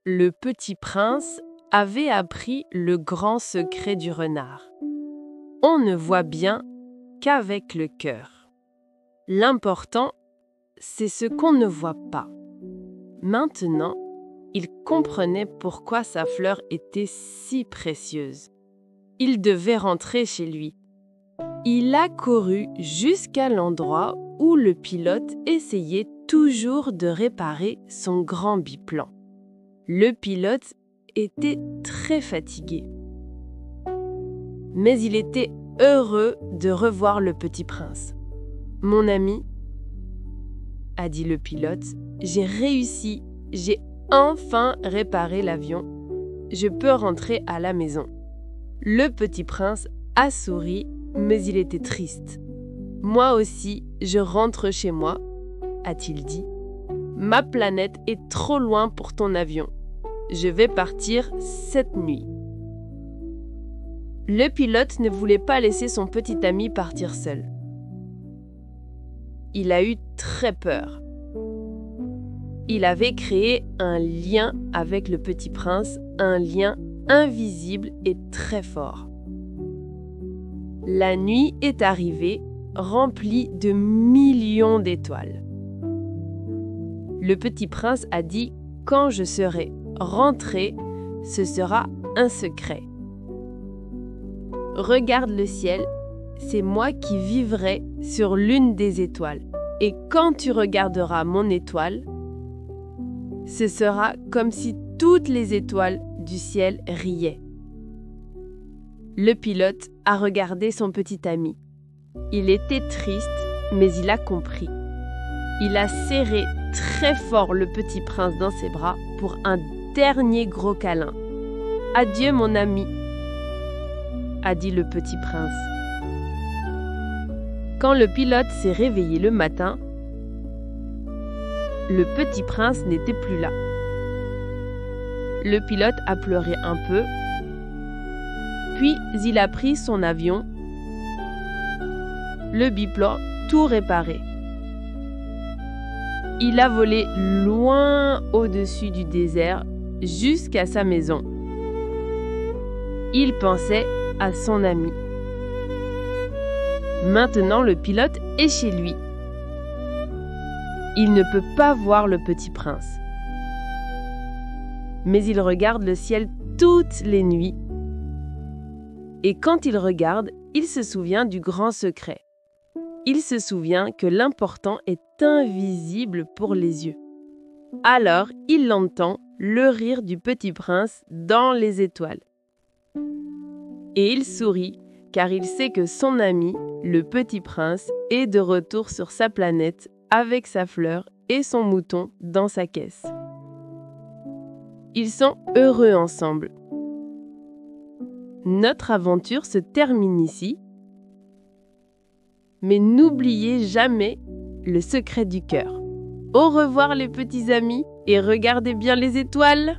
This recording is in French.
le petit prince avait appris le grand secret du renard. On ne voit bien qu'avec le cœur. L'important, c'est ce qu'on ne voit pas. Maintenant, il comprenait pourquoi sa fleur était si précieuse. Il devait rentrer chez lui. Il a couru jusqu'à l'endroit où le pilote essayait toujours de réparer son grand biplan. Le pilote était très fatigué. Mais il était heureux de revoir le petit prince. « Mon ami, » a dit le pilote, « j'ai réussi, j'ai enfin réparé l'avion. Je peux rentrer à la maison. » Le petit prince a souri, mais il était triste. « Moi aussi, je rentre chez moi, » a-t-il dit. « Ma planète est trop loin pour ton avion. Je vais partir cette nuit. » Le pilote ne voulait pas laisser son petit ami partir seul. Il a eu très peur. Il avait créé un lien avec le petit prince, un lien invisible et très fort. La nuit est arrivée, remplie de millions d'étoiles. Le petit prince a dit « Quand je serai rentré, ce sera un secret. Regarde le ciel, c'est moi qui vivrai sur l'une des étoiles. Et quand tu regarderas mon étoile, ce sera comme si toutes les étoiles du ciel riaient. » Le pilote a regardé son petit ami. Il était triste, mais il a compris. Il a serré très fort le petit prince dans ses bras pour un dernier gros câlin. « Adieu mon ami », a dit le petit prince. Quand le pilote s'est réveillé le matin, le petit prince n'était plus là. Le pilote a pleuré un peu, puis il a pris son avion, le biplan tout réparé. Il a volé loin au-dessus du désert jusqu'à sa maison. Il pensait à son ami. Maintenant, le pilote est chez lui. Il ne peut pas voir le petit prince. Mais il regarde le ciel toutes les nuits. Et quand il regarde, il se souvient du grand secret. Il se souvient que l'important est invisible pour les yeux. Alors, il entend le rire du petit prince dans les étoiles. Et il sourit, car il sait que son ami, le petit prince, est de retour sur sa planète avec sa fleur et son mouton dans sa caisse. Ils sont heureux ensemble. Notre aventure se termine ici, mais n'oubliez jamais le secret du cœur. Au revoir les petits amis et regardez bien les étoiles!